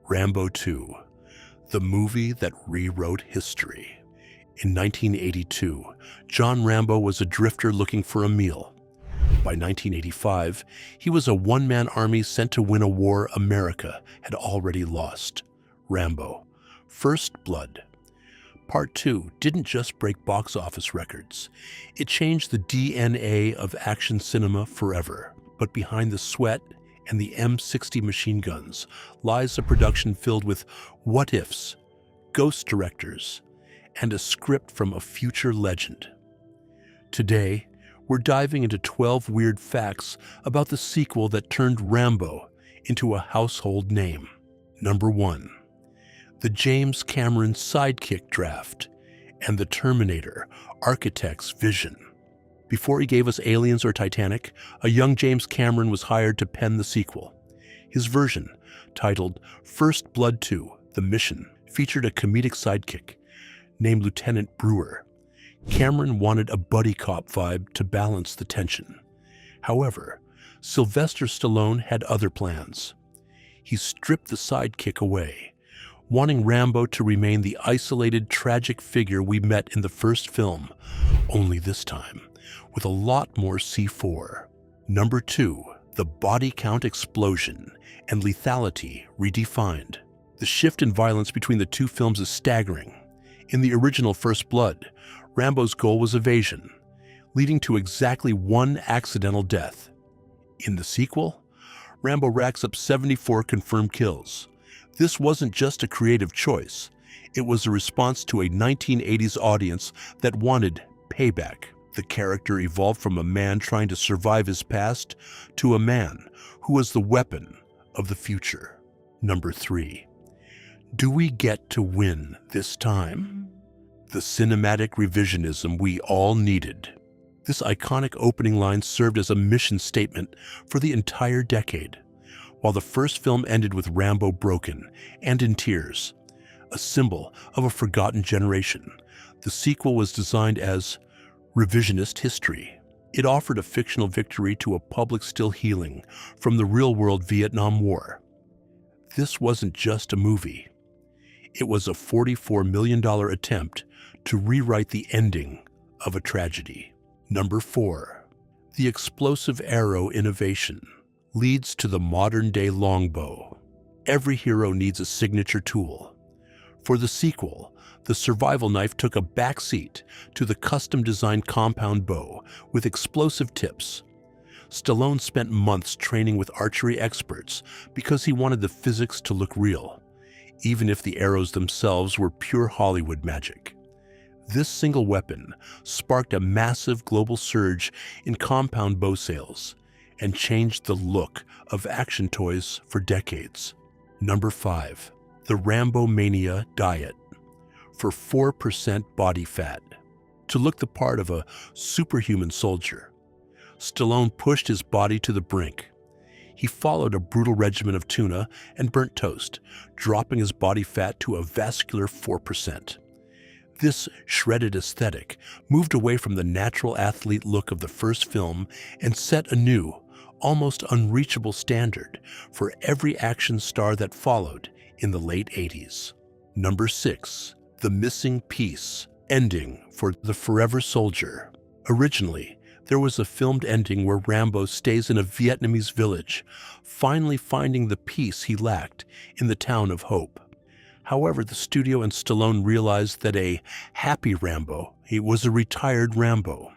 Rambo 2, the movie that rewrote history. In 1982, John Rambo was a drifter looking for a meal. By 1985, he was a one-man army sent to win a war America had already lost. Rambo, First Blood. Part 2 didn't just break box office records. It changed the DNA of action cinema forever. But behind the sweat and the M60 machine guns lies a production filled with what-ifs, ghost directors, and a script from a future legend. Today, we're diving into 12 weird facts about the sequel that turned Rambo into a household name. Number 1. The James Cameron Sidekick draft and the Terminator architect's vision. Before he gave us Aliens or Titanic, a young James Cameron was hired to pen the sequel. His version, titled First Blood 2, The Mission, featured a comedic sidekick named Lieutenant Brewer. Cameron wanted a buddy cop vibe to balance the tension. However, Sylvester Stallone had other plans. He stripped the sidekick away, wanting Rambo to remain the isolated, tragic figure we met in the first film, only this time with a lot more C4. Number 2. The body count explosion and lethality redefined. The shift in violence between the two films is staggering. In the original First Blood, Rambo's goal was evasion, leading to exactly one accidental death. In the sequel, Rambo racks up 74 confirmed kills. This wasn't just a creative choice. It was a response to a 1980s audience that wanted payback. The character evolved from a man trying to survive his past to a man who was the weapon of the future. Number 3. Do we get to win this time? The cinematic revisionism we all needed. This iconic opening line served as a mission statement for the entire decade. While the first film ended with Rambo broken and in tears, a symbol of a forgotten generation, the sequel was designed as revisionist history. It offered a fictional victory to a public still healing from the real-world Vietnam War. This wasn't just a movie. It was a $44 million attempt to rewrite the ending of a tragedy. Number 4. The explosive arrow innovation leads to the modern-day longbow. Every hero needs a signature tool. For the sequel, the survival knife took a backseat to the custom-designed compound bow with explosive tips. Stallone spent months training with archery experts because he wanted the physics to look real, even if the arrows themselves were pure Hollywood magic. This single weapon sparked a massive global surge in compound bow sales and changed the look of action toys for decades. Number 5. The Rambo Mania diet. For 4% body fat. To look the part of a superhuman soldier, Stallone pushed his body to the brink. He followed a brutal regimen of tuna and burnt toast, dropping his body fat to a vascular 4%. This shredded aesthetic moved away from the natural athlete look of the first film and set a new, almost unreachable standard for every action star that followed in the late 80s. Number 6. The missing piece, ending for the Forever Soldier. Originally, there was a filmed ending where Rambo stays in a Vietnamese village, finally finding the piece he lacked in the town of Hope. However, the studio and Stallone realized that a happy Rambo was a retired Rambo.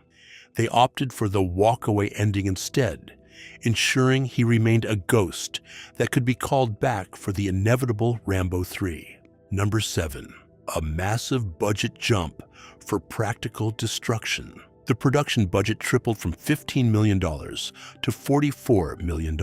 They opted for the walkaway ending instead, ensuring he remained a ghost that could be called back for the inevitable Rambo 3. Number 7. A massive budget jump for practical destruction. The production budget tripled from $15 million to $44 million.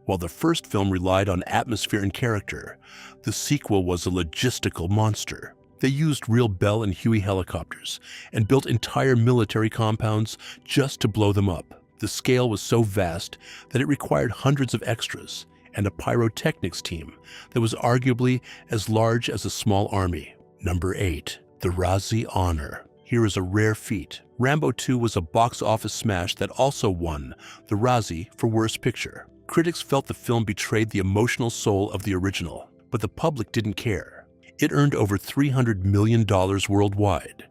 While the first film relied on atmosphere and character, the sequel was a logistical monster. They used real Bell and Huey helicopters and built entire military compounds just to blow them up. The scale was so vast that it required hundreds of extras and a pyrotechnics team that was arguably as large as a small army. Number 8. The Razzie Honor. Here is a rare feat. Rambo 2 was a box office smash that also won the Razzie for Worst Picture. Critics felt the film betrayed the emotional soul of the original, but the public didn't care. It earned over $300 million worldwide,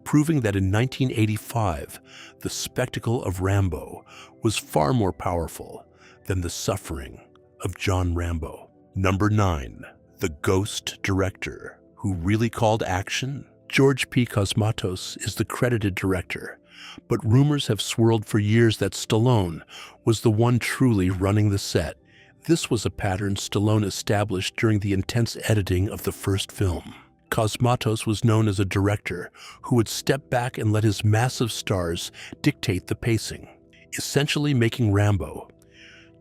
proving that in 1985, the spectacle of Rambo was far more powerful than the suffering of John Rambo. Number 9. The Ghost Director. Who really called action? George P. Cosmatos is the credited director, but rumors have swirled for years that Stallone was the one truly running the set. This was a pattern Stallone established during the intense editing of the first film. Cosmatos was known as a director who would step back and let his massive stars dictate the pacing, essentially making Rambo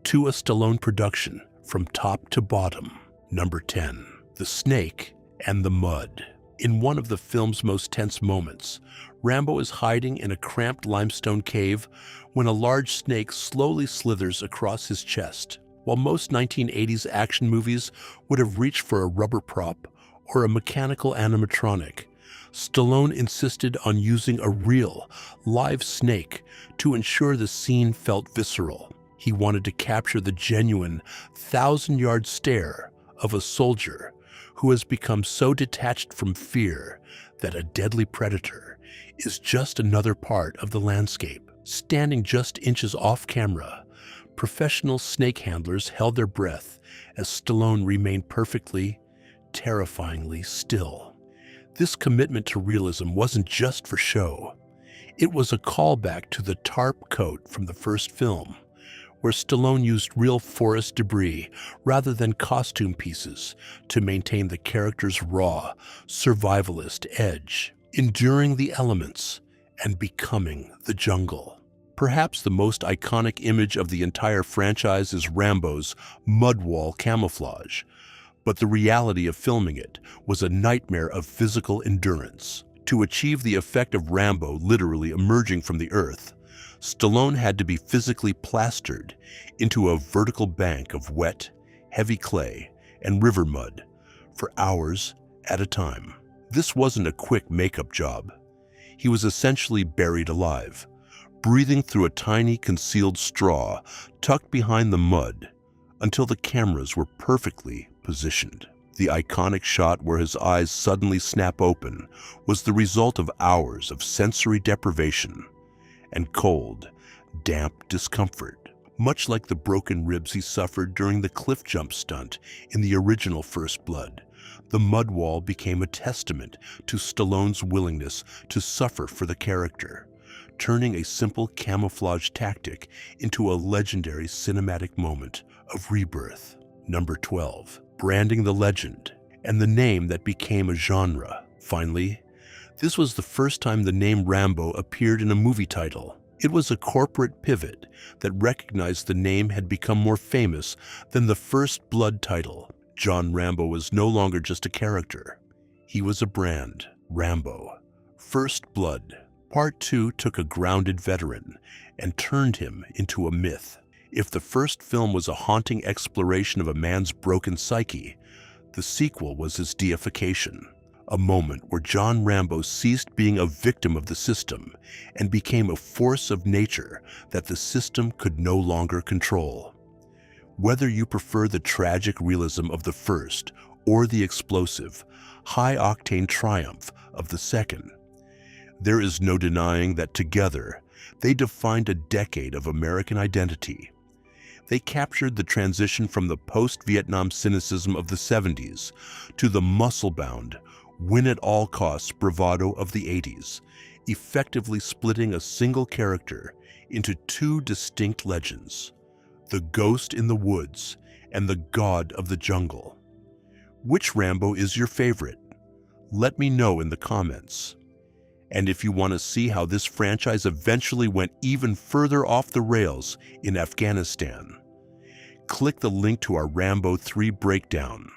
to a Stallone production from top to bottom. Number 10. The Snake and the Mud. In one of the film's most tense moments, Rambo is hiding in a cramped limestone cave when a large snake slowly slithers across his chest. While most 1980s action movies would have reached for a rubber prop or a mechanical animatronic, Stallone insisted on using a real, live snake to ensure the scene felt visceral. He wanted to capture the genuine, thousand-yard stare of a soldier who has become so detached from fear that a deadly predator is just another part of the landscape. Standing just inches off camera, professional snake handlers held their breath as Stallone remained perfectly, terrifyingly still. This commitment to realism wasn't just for show. It was a callback to the tarp coat from the first film, where Stallone used real forest debris rather than costume pieces to maintain the character's raw, survivalist edge, enduring the elements and becoming the jungle. Perhaps the most iconic image of the entire franchise is Rambo's mud wall camouflage, but the reality of filming it was a nightmare of physical endurance. To achieve the effect of Rambo literally emerging from the earth, Stallone had to be physically plastered into a vertical bank of wet, heavy clay and river mud for hours at a time. This wasn't a quick makeup job. He was essentially buried alive, breathing through a tiny concealed straw tucked behind the mud until the cameras were perfectly positioned. The iconic shot where his eyes suddenly snap open was the result of hours of sensory deprivation and cold, damp discomfort, much like the broken ribs he suffered during the cliff jump stunt in the original First Blood. The mud wall became a testament to Stallone's willingness to suffer for the character, turning a simple camouflage tactic into a legendary cinematic moment of rebirth. Number 12. Branding the legend and the name that became a genre. Finally, this was the first time the name Rambo appeared in a movie title. It was a corporate pivot that recognized the name had become more famous than the First Blood title. John Rambo was no longer just a character. He was a brand. Rambo, First Blood. Part 2 took a grounded veteran and turned him into a myth. If the first film was a haunting exploration of a man's broken psyche, the sequel was his deification. A moment where John Rambo ceased being a victim of the system and became a force of nature that the system could no longer control. Whether you prefer the tragic realism of the first or the explosive, high-octane triumph of the second, there is no denying that together they defined a decade of American identity. They captured the transition from the post-Vietnam cynicism of the 70s to the muscle-bound, win-at-all-costs bravado of the 80s, effectively splitting a single character into two distinct legends, the ghost in the woods and the god of the jungle. Which Rambo is your favorite? Let me know in the comments. And if you want to see how this franchise eventually went even further off the rails in Afghanistan, click the link to our Rambo 3 breakdown.